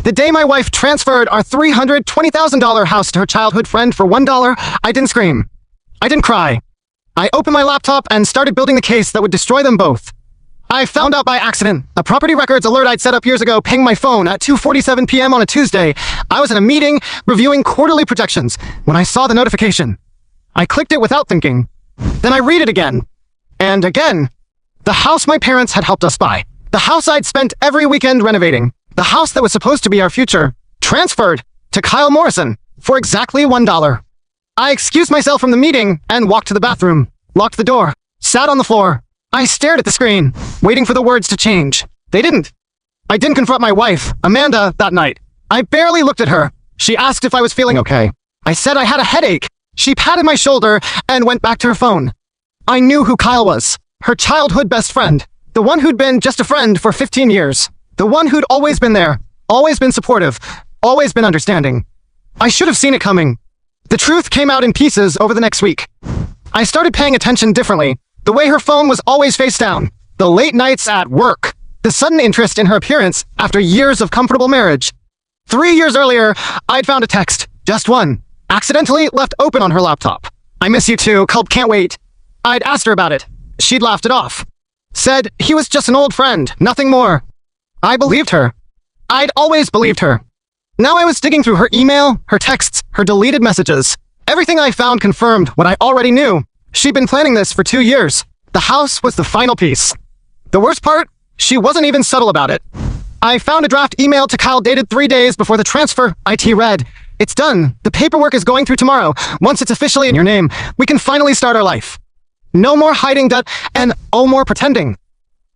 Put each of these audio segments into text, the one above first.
The day my wife transferred our $320,000 house to her childhood friend for $1, I didn't scream. I didn't cry. I opened my laptop and started building the case that would destroy them both. I found out by accident. A property records alert I'd set up years ago pinged my phone at 2:47 p.m. on a Tuesday. I was in a meeting reviewing quarterly projections when I saw the notification. I clicked it without thinking. Then I read it again. And again. The house my parents had helped us buy. The house I'd spent every weekend renovating. The house that was supposed to be our future. Transferred to Kyle Morrison for exactly $1. I excused myself from the meeting and walked to the bathroom, locked the door, sat on the floor. I stared at the screen, waiting for the words to change. They didn't. I didn't confront my wife, Amanda, that night. I barely looked at her. She asked if I was feeling okay. I said I had a headache. She patted my shoulder and went back to her phone. I knew who Kyle was. Her childhood best friend. The one who'd been just a friend for 15 years. The one who'd always been there. Always been supportive. Always been understanding. I should have seen it coming. The truth came out in pieces over the next week. I started paying attention differently. The way her phone was always face down. The late nights at work. The sudden interest in her appearance after years of comfortable marriage. 3 years earlier, I'd found a text. Just one. Accidentally left open on her laptop. I miss you too. Culp can't wait. I'd asked her about it. She'd laughed it off. Said he was just an old friend. Nothing more. I believed her. I'd always believed her. Now I was digging through her email, her texts, her deleted messages. Everything I found confirmed what I already knew. She'd been planning this for 2 years. The house was the final piece. The worst part? She wasn't even subtle about it. I found a draft email to Kyle dated 3 days before the transfer. IT read, "It's done. The paperwork is going through tomorrow. Once it's officially in your name, we can finally start our life. No more hiding and oh more pretending."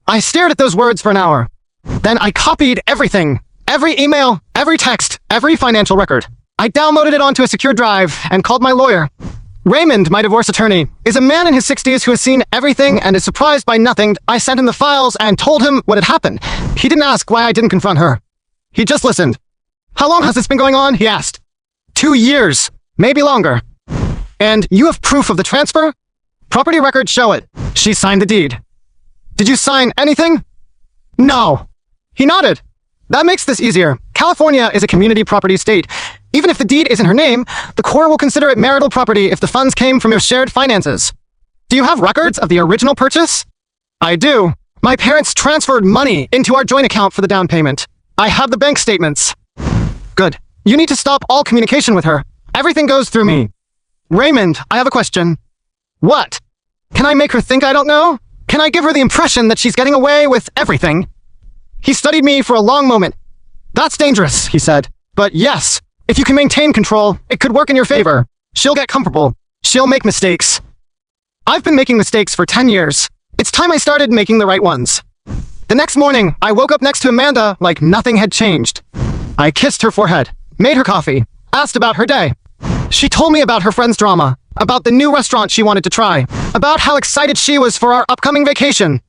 I stared at those words for an hour. Then I copied everything. Every email, every text, every financial record. I downloaded it onto a secure drive and called my lawyer. Raymond, my divorce attorney, is a man in his 60s who has seen everything and is surprised by nothing. I sent him the files and told him what had happened. He didn't ask why I didn't confront her. He just listened. "How long has this been going on?" he asked. 2 years, maybe longer. "And you have proof of the transfer?" "Property records show it. She signed the deed." "Did you sign anything?" "No." He nodded. "That makes this easier. California is a community property state. Even if the deed isn't her name, the court will consider it marital property if the funds came from your shared finances. Do you have records of the original purchase?" "I do. My parents transferred money into our joint account for the down payment. I have the bank statements." "Good. You need to stop all communication with her. Everything goes through me." "Raymond, I have a question." "What?" "Can I make her think I don't know? Can I give her the impression that she's getting away with everything?" He studied me for a long moment. "That's dangerous," he said. "But yes, if you can maintain control, it could work in your favor. She'll get comfortable. She'll make mistakes." I've been making mistakes for 10 years. It's time I started making the right ones. The next morning, I woke up next to Amanda like nothing had changed. I kissed her forehead, made her coffee, asked about her day. She told me about her friend's drama, about the new restaurant she wanted to try, about how excited she was for our upcoming vacation.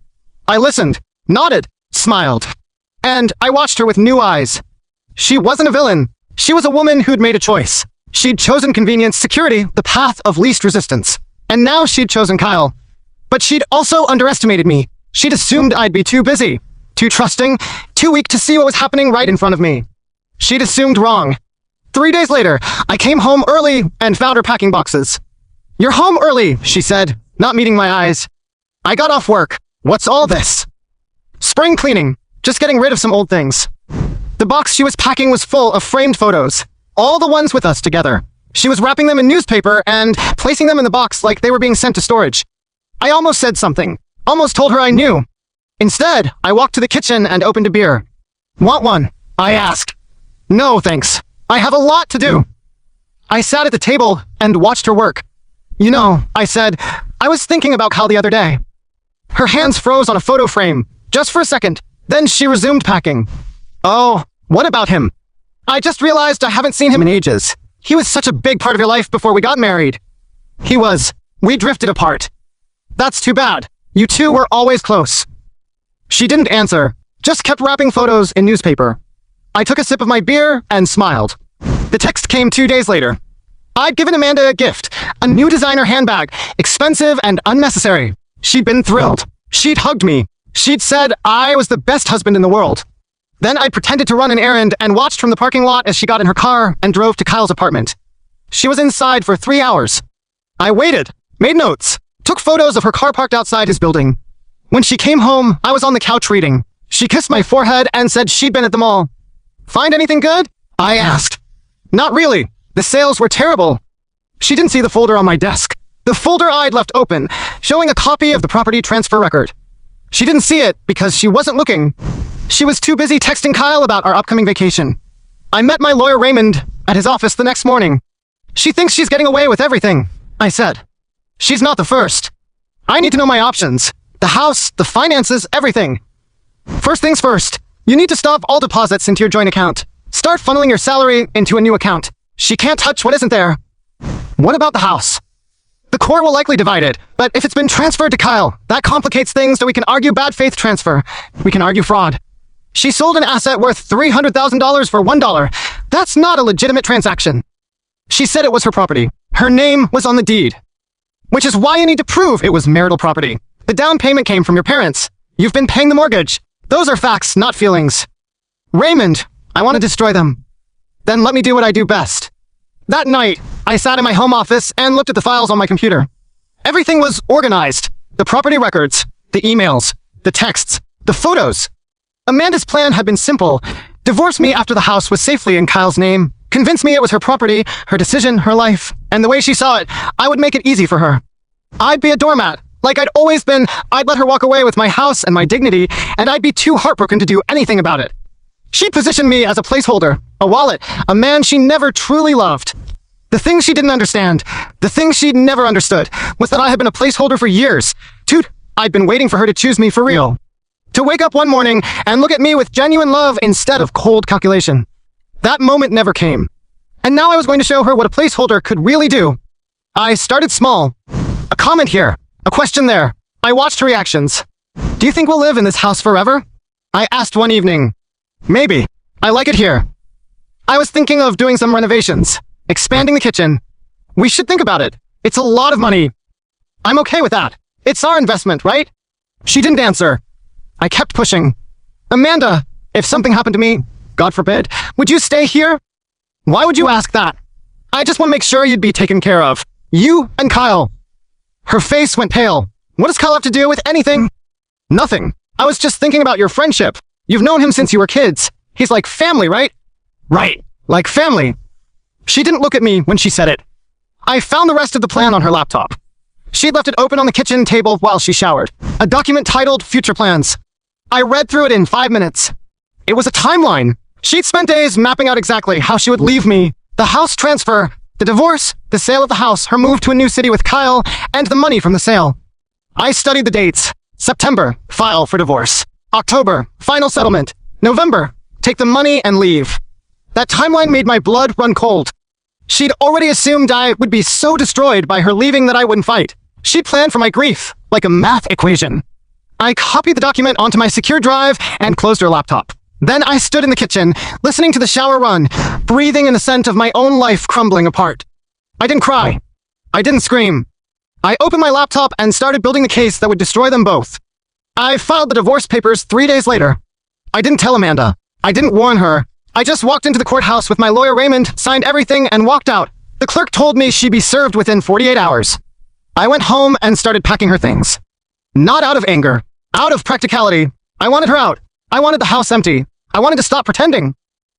I listened, nodded, smiled. And I watched her with new eyes. She wasn't a villain. She was a woman who'd made a choice. She'd chosen convenience, security, the path of least resistance. And now she'd chosen Kyle. But she'd also underestimated me. She'd assumed I'd be too busy, too trusting, too weak to see what was happening right in front of me. She'd assumed wrong. 3 days later, I came home early and found her packing boxes. "You're home early," she said, not meeting my eyes. I got off work. "What's all this?" "Spring cleaning. Just getting rid of some old things." The box she was packing was full of framed photos. All the ones with us together. She was wrapping them in newspaper and placing them in the box like they were being sent to storage. I almost said something. Almost told her I knew. Instead, I walked to the kitchen and opened a beer. "Want one?" I asked. "No, thanks. I have a lot to do." I sat at the table and watched her work. "You know," I said, "I was thinking about Kyle the other day." Her hands froze on a photo frame, just for a second. Then she resumed packing. "Oh, what about him?" "I just realized I haven't seen him in ages. He was such a big part of your life before we got married." "He was. We drifted apart." "That's too bad. You two were always close." She didn't answer, just kept wrapping photos in newspaper. I took a sip of my beer and smiled. The text came 2 days later. I'd given Amanda a gift, a new designer handbag, expensive and unnecessary. She'd been thrilled. She'd hugged me. She'd said I was the best husband in the world. Then I pretended to run an errand and watched from the parking lot as she got in her car and drove to Kyle's apartment. She was inside for 3 hours. I waited, made notes, took photos of her car parked outside his building. When she came home, I was on the couch reading. She kissed my forehead and said she'd been at the mall. Find anything good? I asked. Not really. The sales were terrible. She didn't see the folder on my desk. The folder I'd left open, showing a copy of the property transfer record. She didn't see it because she wasn't looking. She was too busy texting Kyle about our upcoming vacation. I met my lawyer Raymond at his office the next morning. She thinks she's getting away with everything, I said. She's not the first. I need to know my options. The house, the finances, everything. First things first, you need to stop all deposits into your joint account. Start funneling your salary into a new account. She can't touch what isn't there. What about the house? The court will likely divide it, but if it's been transferred to Kyle, that complicates things so we can argue bad faith transfer. We can argue fraud. She sold an asset worth $300,000 for $1. That's not a legitimate transaction. She said it was her property. Her name was on the deed. Which is why you need to prove it was marital property. The down payment came from your parents. You've been paying the mortgage. Those are facts, not feelings. Raymond, I want to destroy them. Then let me do what I do best. That night, I sat in my home office and looked at the files on my computer. Everything was organized. The property records, the emails, the texts, the photos. Amanda's plan had been simple. Divorce me after the house was safely in Kyle's name. Convince me it was her property, her decision, her life. And the way she saw it, I would make it easy for her. I'd be a doormat. Like I'd always been. I'd let her walk away with my house and my dignity, and I'd be too heartbroken to do anything about it. She'd positioned me as a placeholder, a wallet, a man she never truly loved. The thing she didn't understand, the thing she'd never understood, was that I had been a placeholder for years. Toot, I'd been waiting for her to choose me for real. To wake up one morning and look at me with genuine love instead of cold calculation. That moment never came. And now I was going to show her what a placeholder could really do. I started small. A comment here, a question there. I watched her reactions. Do you think we'll live in this house forever? I asked one evening. Maybe. I like it here. I was thinking of doing some renovations, expanding the kitchen. We should think about it. It's a lot of money. I'm okay with that. It's our investment, right? She didn't answer. I kept pushing. Amanda, if something happened to me, God forbid, would you stay here? Why would you ask that? I just want to make sure you'd be taken care of. You and Kyle. Her face went pale. What does Kyle have to do with anything? Nothing. I was just thinking about your friendship. You've known him since you were kids. He's like family, right? Right. Like family. She didn't look at me when she said it. I found the rest of the plan on her laptop. She'd left it open on the kitchen table while she showered. A document titled Future Plans. I read through it in 5 minutes. It was a timeline. She'd spent days mapping out exactly how she would leave me, the house transfer, the divorce, the sale of the house, her move to a new city with Kyle, and the money from the sale. I studied the dates. September, file for divorce. October, final settlement. November, take the money and leave. That timeline made my blood run cold. She'd already assumed I would be so destroyed by her leaving that I wouldn't fight. She'd planned for my grief, like a math equation. I copied the document onto my secure drive and closed her laptop. Then I stood in the kitchen, listening to the shower run, breathing in the scent of my own life crumbling apart. I didn't cry. I didn't scream. I opened my laptop and started building the case that would destroy them both. I filed the divorce papers 3 days later. I didn't tell Amanda. I didn't warn her. I just walked into the courthouse with my lawyer Raymond, signed everything, and walked out. The clerk told me she'd be served within 48 hours. I went home and started packing her things. Not out of anger. Out of practicality. I wanted her out. I wanted the house empty. I wanted to stop pretending.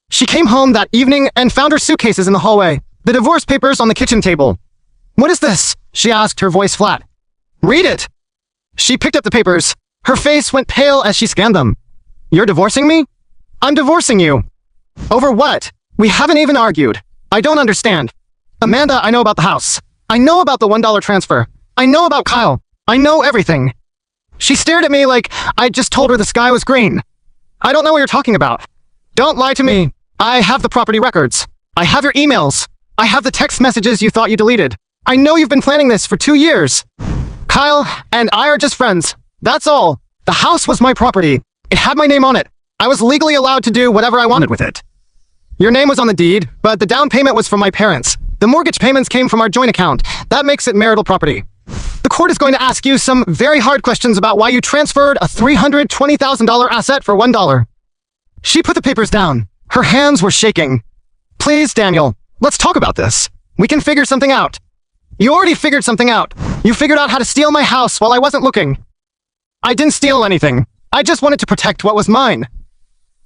She came home that evening and found her suitcases in the hallway. The divorce papers on the kitchen table. What is this? She asked, her voice flat. Read it. She picked up the papers. Her face went pale as she scanned them. You're divorcing me? I'm divorcing you. Over what? We haven't even argued. I don't understand. Amanda, I know about the house. I know about the $1 transfer. I know about Kyle. I know everything. She stared at me like I just told her the sky was green. I don't know what you're talking about. Don't lie to me. I have the property records. I have your emails. I have the text messages you thought you deleted. I know you've been planning this for 2 years. Kyle and I are just friends. That's all. The house was my property. It had my name on it. I was legally allowed to do whatever I wanted with it. Your name was on the deed, but the down payment was from my parents. The mortgage payments came from our joint account. That makes it marital property. The court is going to ask you some very hard questions about why you transferred a $320,000 asset for $1. She put the papers down. Her hands were shaking. Please, Daniel, let's talk about this. We can figure something out. You already figured something out. You figured out how to steal my house while I wasn't looking. I didn't steal anything. I just wanted to protect what was mine.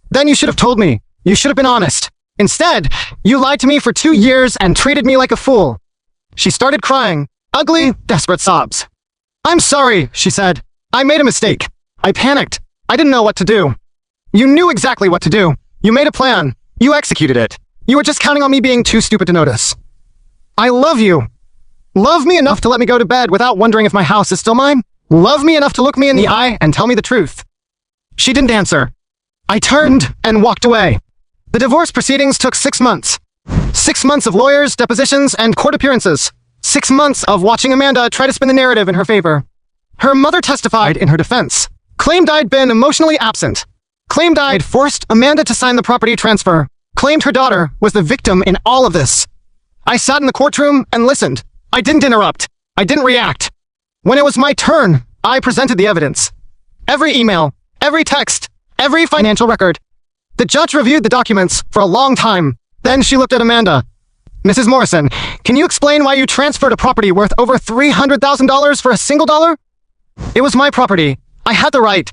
Then you should have told me. You should have been honest. Instead, you lied to me for 2 years and treated me like a fool. She started crying, ugly, desperate sobs. I'm sorry, she said. I made a mistake. I panicked. I didn't know what to do. You knew exactly what to do. You made a plan. You executed it. You were just counting on me being too stupid to notice. I love you. Love me enough to let me go to bed without wondering if my house is still mine? Love me enough to look me in the eye and tell me the truth. She didn't answer. I turned and walked away. The divorce proceedings took 6 months. 6 months of lawyers, depositions, and court appearances. 6 months of watching Amanda try to spin the narrative in her favor. Her mother testified in her defense. Claimed I'd been emotionally absent. Claimed I'd forced Amanda to sign the property transfer. Claimed her daughter was the victim in all of this. I sat in the courtroom and listened. I didn't interrupt. I didn't react. When it was my turn, I presented the evidence. Every email, every text, every financial record. The judge reviewed the documents for a long time. Then she looked at Amanda. Mrs. Morrison, can you explain why you transferred a property worth over $300,000 for a single dollar? It was my property. I had the right.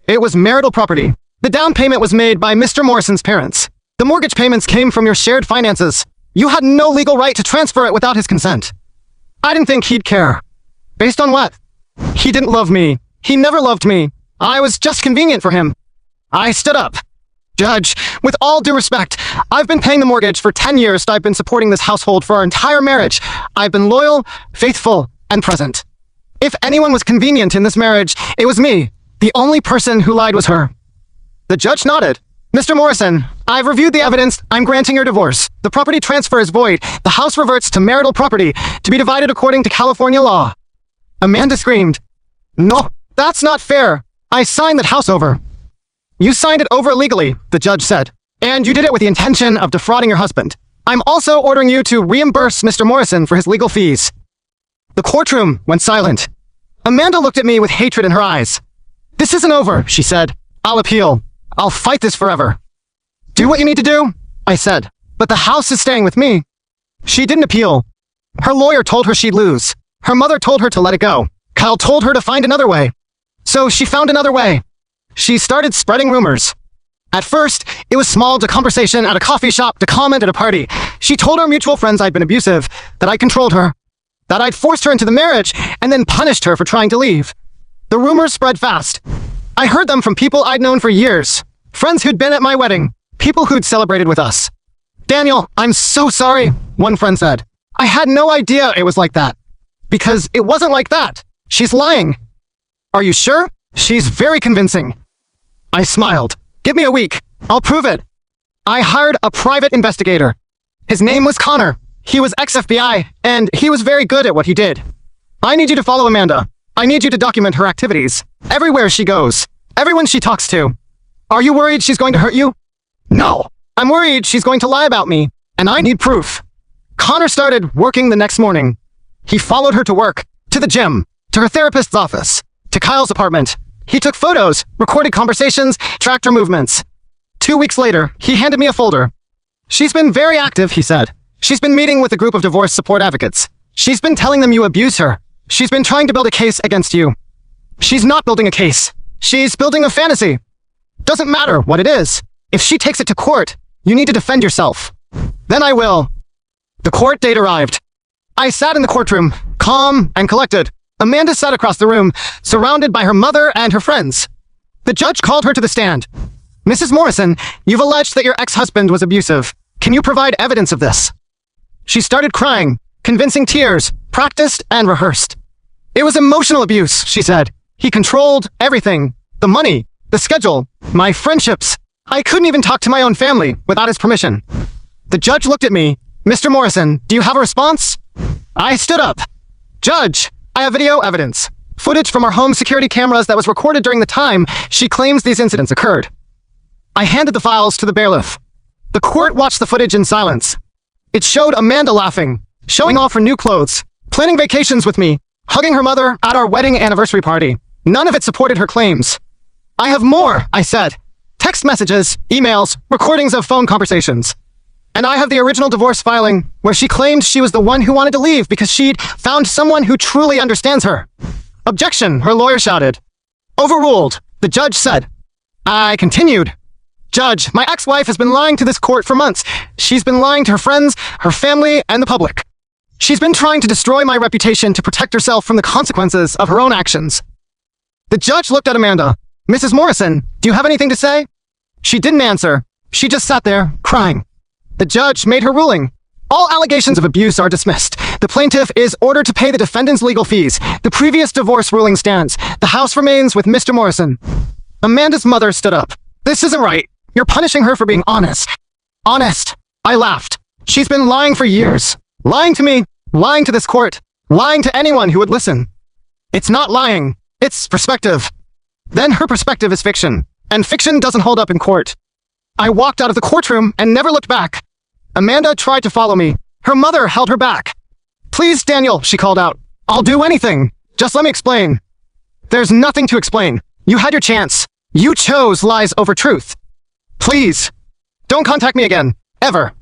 It was marital property. The down payment was made by Mr. Morrison's parents. The mortgage payments came from your shared finances. You had no legal right to transfer it without his consent. I didn't think he'd care. Based on what? He didn't love me. He never loved me. I was just convenient for him. I stood up. Judge, with all due respect, I've been paying the mortgage for 10 years. I've been supporting this household for our entire marriage. I've been loyal, faithful, and present. If anyone was convenient in this marriage, it was me. The only person who lied was her. The judge nodded. Mr. Morrison, I've reviewed the evidence. I'm granting your divorce. The property transfer is void. The house reverts to marital property, to be divided according to California law. Amanda screamed. No, that's not fair. I signed that house over. You signed it over illegally, the judge said. And you did it with the intention of defrauding your husband. I'm also ordering you to reimburse Mr. Morrison for his legal fees. The courtroom went silent. Amanda looked at me with hatred in her eyes. This isn't over, she said. I'll appeal. I'll fight this forever. Do what you need to do, I said. But the house is staying with me. She didn't appeal. Her lawyer told her she'd lose. Her mother told her to let it go. Kyle told her to find another way. So she found another way. She started spreading rumors. At first, it was small to conversation at a coffee shop to comment at a party. She told her mutual friends I'd been abusive, that I controlled her, that I'd forced her into the marriage and then punished her for trying to leave. The rumors spread fast. I heard them from people I'd known for years. Friends who'd been at my wedding. People who'd celebrated with us. Daniel, I'm so sorry, one friend said. I had no idea it was like that. Because it wasn't like that. She's lying. Are you sure? She's very convincing. I smiled. Give me a week. I'll prove it. I hired a private investigator. His name was Connor. He was ex-FBI, and he was very good at what he did. I need you to follow Amanda. I need you to document her activities. Everywhere she goes. Everyone she talks to. Are you worried she's going to hurt you? No. I'm worried she's going to lie about me, and I need proof. Connor started working the next morning. He followed her to work, to the gym, to her therapist's office, to Kyle's apartment. He took photos, recorded conversations, tracked her movements. 2 weeks later, he handed me a folder. She's been very active, he said. She's been meeting with a group of divorce support advocates. She's been telling them you abuse her. She's been trying to build a case against you. She's not building a case. She's building a fantasy. Doesn't matter what it is. If she takes it to court, you need to defend yourself. Then I will. The court date arrived. I sat in the courtroom, calm and collected. Amanda sat across the room, surrounded by her mother and her friends. The judge called her to the stand. Mrs. Morrison, you've alleged that your ex-husband was abusive. Can you provide evidence of this? She started crying, convincing tears, practiced and rehearsed. It was emotional abuse, she said. He controlled everything. The money, the schedule, my friendships. I couldn't even talk to my own family without his permission. The judge looked at me. Mr. Morrison, do you have a response? I stood up. Judge, I have video evidence. Footage from our home security cameras that was recorded during the time she claims these incidents occurred. I handed the files to the bailiff. The court watched the footage in silence. It showed Amanda laughing, showing off her new clothes, planning vacations with me, hugging her mother at our wedding anniversary party. None of it supported her claims. I have more, I said. text messages, emails, recordings of phone conversations. And I have the original divorce filing, where she claimed she was the one who wanted to leave because she'd found someone who truly understands her. Objection, her lawyer shouted. Overruled, the judge said. I continued. Judge, my ex-wife has been lying to this court for months. She's been lying to her friends, her family, and the public. She's been trying to destroy my reputation to protect herself from the consequences of her own actions. The judge looked at Amanda. Mrs. Morrison, do you have anything to say? She didn't answer. She just sat there, crying. The judge made her ruling. All allegations of abuse are dismissed. The plaintiff is ordered to pay the defendant's legal fees. The previous divorce ruling stands. The house remains with Mr. Morrison. Amanda's mother stood up. This isn't right. You're punishing her for being honest. Honest. I laughed. She's been lying for years. Lying to me, lying to this court, lying to anyone who would listen. It's not lying. It's perspective. Then her perspective is fiction, and fiction doesn't hold up in court. I walked out of the courtroom and never looked back. Amanda tried to follow me. Her mother held her back. Please, Daniel, she called out. I'll do anything. Just let me explain. There's nothing to explain. You had your chance. You chose lies over truth. Please, don't contact me again. Ever.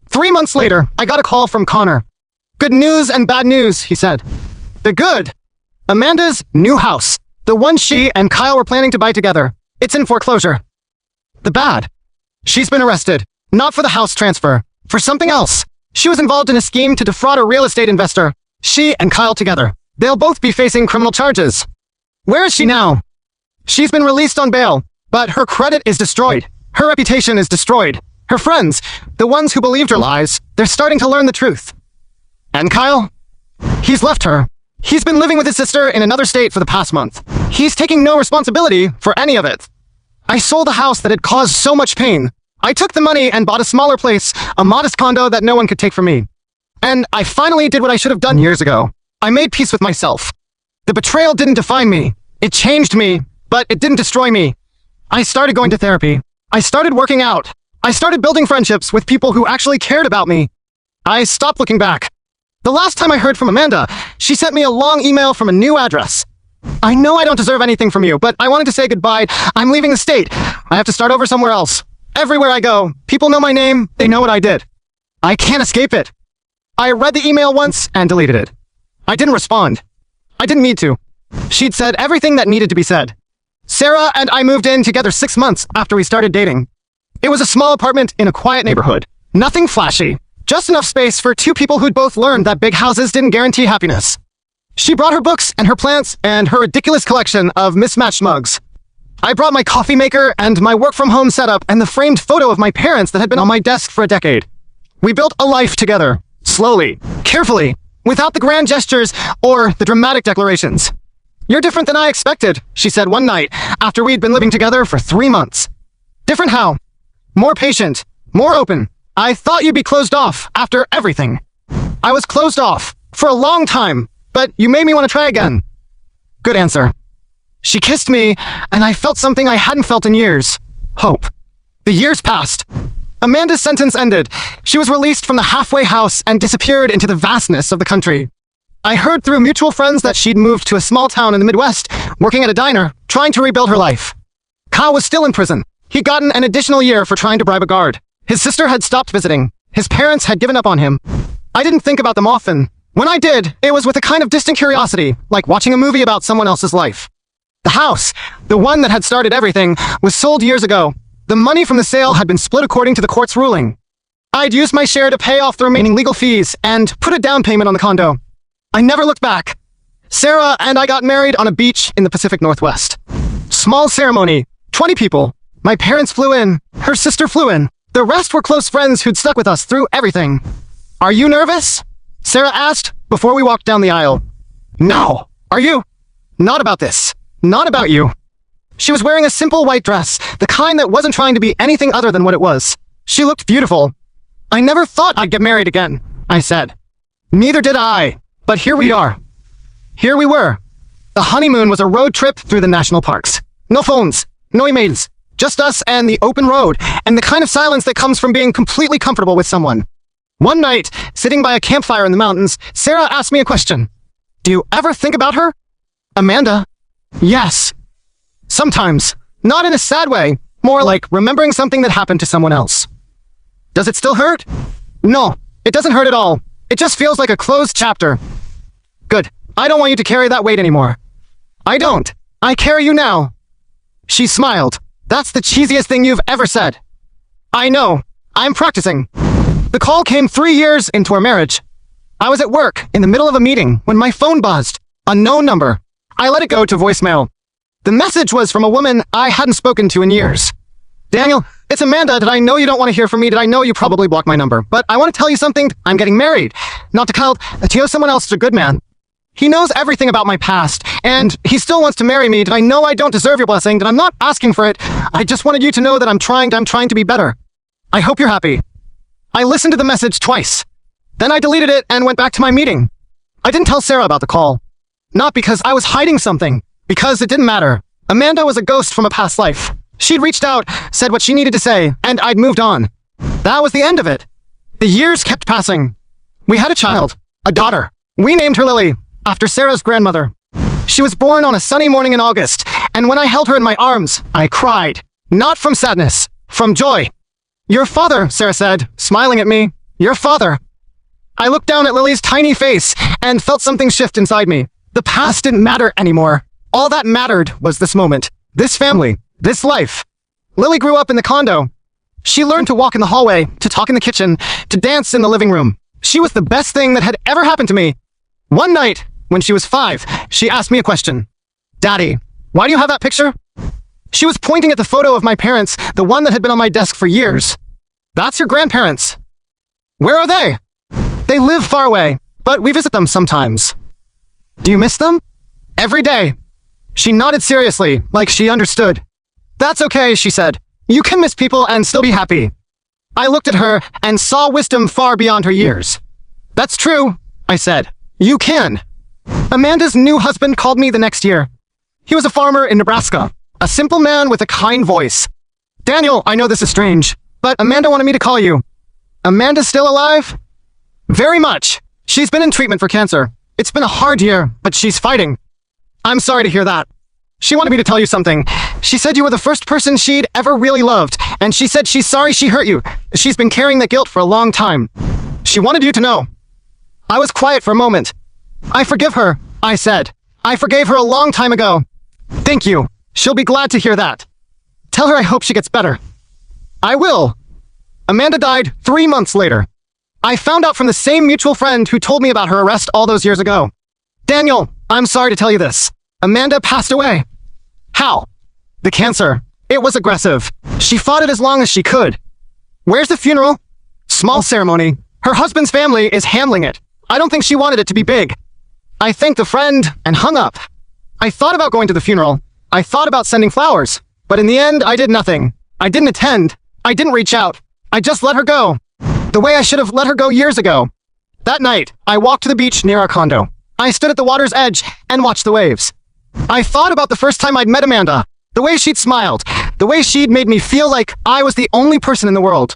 3 months later, I got a call from Connor. Good news and bad news, he said. The good. Amanda's new house. The one she and Kyle were planning to buy together. It's in foreclosure. The bad. She's been arrested. Not for the house transfer. For something else. She was involved in a scheme to defraud a real estate investor. She and Kyle together. They'll both be facing criminal charges. Where is she now? She's been released on bail, but her credit is destroyed. Her reputation is destroyed. Her friends, the ones who believed her lies, they're starting to learn the truth. And Kyle? He's left her. He's been living with his sister in another state for the past month. He's taking no responsibility for any of it. I sold a house that had caused so much pain. I took the money and bought a smaller place, a modest condo that no one could take from me. And I finally did what I should have done years ago. I made peace with myself. The betrayal didn't define me. It changed me, but it didn't destroy me. I started going to therapy. I started working out. I started building friendships with people who actually cared about me. I stopped looking back. The last time I heard from Amanda, she sent me a long email from a new address. I know I don't deserve anything from you, but I wanted to say goodbye. I'm leaving the state. I have to start over somewhere else. Everywhere I go, people know my name. They know what I did. I can't escape it. I read the email once and deleted it. I didn't respond. I didn't need to. She'd said everything that needed to be said. Sarah and I moved in together 6 months after we started dating. It was a small apartment in a quiet neighborhood. Nothing flashy. Just enough space for two people who'd both learned that big houses didn't guarantee happiness. She brought her books and her plants and her ridiculous collection of mismatched mugs. I brought my coffee maker and my work-from-home setup and the framed photo of my parents that had been on my desk for a decade. We built a life together. Slowly. Carefully. Without the grand gestures or the dramatic declarations. You're different than I expected, she said one night after we'd been living together for 3 months. Different how? More patient. More open. I thought you'd be closed off after everything. I was closed off for a long time, but you made me want to try again. Good answer. She kissed me, and I felt something I hadn't felt in years. Hope. The years passed. Amanda's sentence ended. She was released from the halfway house and disappeared into the vastness of the country. I heard through mutual friends that she'd moved to a small town in the Midwest, working at a diner, trying to rebuild her life. Kyle was still in prison. He'd gotten an additional year for trying to bribe a guard. His sister had stopped visiting. His parents had given up on him. I didn't think about them often. When I did, it was with a kind of distant curiosity, like watching a movie about someone else's life. The house, the one that had started everything, was sold years ago. The money from the sale had been split according to the court's ruling. I'd used my share to pay off the remaining legal fees and put a down payment on the condo. I never looked back. Sarah and I got married on a beach in the Pacific Northwest. Small ceremony, 20 people. My parents flew in, her sister flew in. The rest were close friends who'd stuck with us through everything. Are you nervous? Sarah asked before we walked down the aisle. No. Are you? Not about this. Not about you. She was wearing a simple white dress, the kind that wasn't trying to be anything other than what it was. She looked beautiful. I never thought I'd get married again, I said. Neither did I, but here we are. Here we were. The honeymoon was a road trip through the national parks. No phones, no emails, just us and the open road, and the kind of silence that comes from being completely comfortable with someone. One night, sitting by a campfire in the mountains, Sarah asked me a question. Do you ever think about her? Amanda? Yes. Sometimes. Not in a sad way. More like remembering something that happened to someone else. Does it still hurt? No, it doesn't hurt at all. It just feels like a closed chapter. Good. I don't want you to carry that weight anymore. I don't. I carry you now. She smiled. That's the cheesiest thing you've ever said. I know. I'm practicing. The call came 3 years into our marriage. I was at work in the middle of a meeting when my phone buzzed. A known number. I let it go to voicemail. The message was from a woman I hadn't spoken to in years. Daniel, it's Amanda. Did I know you don't want to hear from me? Did I know you probably blocked my number? But I want to tell you something. I'm getting married. Not to Kyle, to someone else, to a good man. He knows everything about my past, and he still wants to marry me. Did I know I don't deserve your blessing? That I'm not asking for it. I just wanted you to know that I'm trying to be better. I hope you're happy. I listened to the message twice. Then I deleted it and went back to my meeting. I didn't tell Sarah about the call. Not because I was hiding something, because it didn't matter. Amanda was a ghost from a past life. She'd reached out, said what she needed to say, and I'd moved on. That was the end of it. The years kept passing. We had a child, a daughter. We named her Lily, after Sarah's grandmother. She was born on a sunny morning in August, and when I held her in my arms, I cried. Not from sadness, from joy. Your father, Sarah said, smiling at me. Your father. I looked down at Lily's tiny face and felt something shift inside me. The past didn't matter anymore. All that mattered was this moment, this family, this life. Lily grew up in the condo. She learned to walk in the hallway, to talk in the kitchen, to dance in the living room. She was the best thing that had ever happened to me. One night, when she was 5, she asked me a question. Daddy, why do you have that picture? She was pointing at the photo of my parents, the one that had been on my desk for years. That's your grandparents. Where are they? They live far away, but we visit them sometimes. Do you miss them? Every day. She nodded seriously, like she understood. That's okay, she said. You can miss people and still be happy. I looked at her and saw wisdom far beyond her years. That's true, I said. You can. Amanda's new husband called me the next year. He was a farmer in Nebraska, a simple man with a kind voice. Daniel, I know this is strange, but Amanda wanted me to call you. Amanda's still alive? Very much. She's been in treatment for cancer. It's been a hard year, but she's fighting. I'm sorry to hear that. She wanted me to tell you something. She said you were the first person she'd ever really loved, and she said she's sorry she hurt you. She's been carrying that guilt for a long time. She wanted you to know. I was quiet for a moment. I forgive her, I said. I forgave her a long time ago. Thank you. She'll be glad to hear that. Tell her I hope she gets better. I will. Amanda died 3 months later. I found out from the same mutual friend who told me about her arrest all those years ago. Daniel, I'm sorry to tell you this. Amanda passed away. How? The cancer. It was aggressive. She fought it as long as she could. Where's the funeral? Small ceremony. Her husband's family is handling it. I don't think she wanted it to be big. I thanked the friend and hung up. I thought about going to the funeral. I thought about sending flowers. But in the end, I did nothing. I didn't attend. I didn't reach out. I just let her go. The way I should have let her go years ago. That night, I walked to the beach near our condo. I stood at the water's edge and watched the waves. I thought about the first time I'd met Amanda. The way she'd smiled. The way she'd made me feel like I was the only person in the world.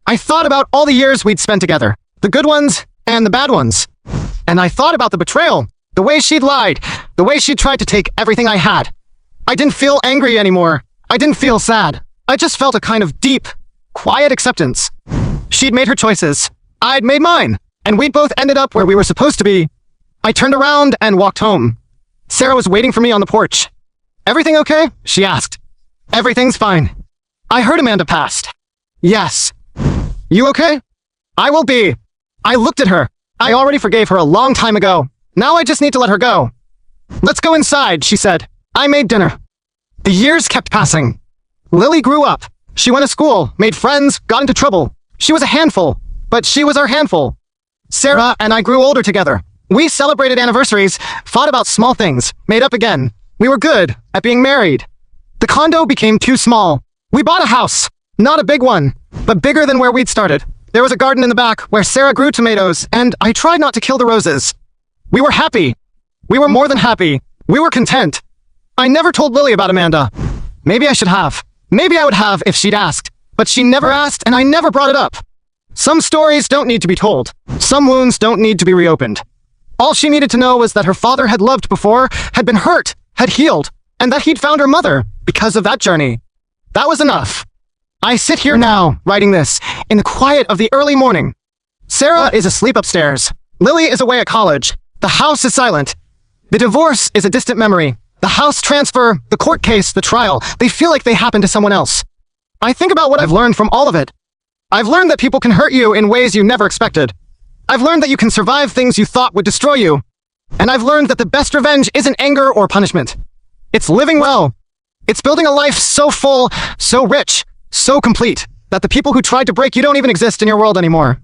I thought about all the years we'd spent together. The good ones and the bad ones. And I thought about the betrayal. The way she'd lied. The way she'd tried to take everything I had. I didn't feel angry anymore. I didn't feel sad. I just felt a kind of deep, quiet acceptance. She'd made her choices. I'd made mine. And we'd both ended up where we were supposed to be. I turned around and walked home. Sarah was waiting for me on the porch. Everything okay? She asked. Everything's fine. I heard Amanda passed. Yes. You okay? I will be. I looked at her. I already forgave her a long time ago. Now I just need to let her go. Let's go inside, she said. I made dinner. The years kept passing. Lily grew up. She went to school, made friends, got into trouble. She was a handful, but she was our handful. Sarah and I grew older together. We celebrated anniversaries, fought about small things, made up again. We were good at being married. The condo became too small. We bought a house. Not a big one, but bigger than where we'd started. There was a garden in the back where Sarah grew tomatoes, and I tried not to kill the roses. We were happy. We were more than happy. We were content. I never told Lily about Amanda. Maybe I should have. Maybe I would have if she'd asked. But she never asked, and I never brought it up. Some stories don't need to be told. Some wounds don't need to be reopened. All she needed to know was that her father had loved before, had been hurt, had healed, and that he'd found her mother because of that journey. That was enough. I sit here now, writing this, in the quiet of the early morning. Sarah is asleep upstairs. Lily is away at college. The house is silent. The divorce is a distant memory. The house transfer, the court case, the trial, they feel like they happened to someone else. I think about what I've learned from all of it. I've learned that people can hurt you in ways you never expected. I've learned that you can survive things you thought would destroy you. And I've learned that the best revenge isn't anger or punishment. It's living well. It's building a life so full, so rich, so complete, that the people who tried to break you don't even exist in your world anymore.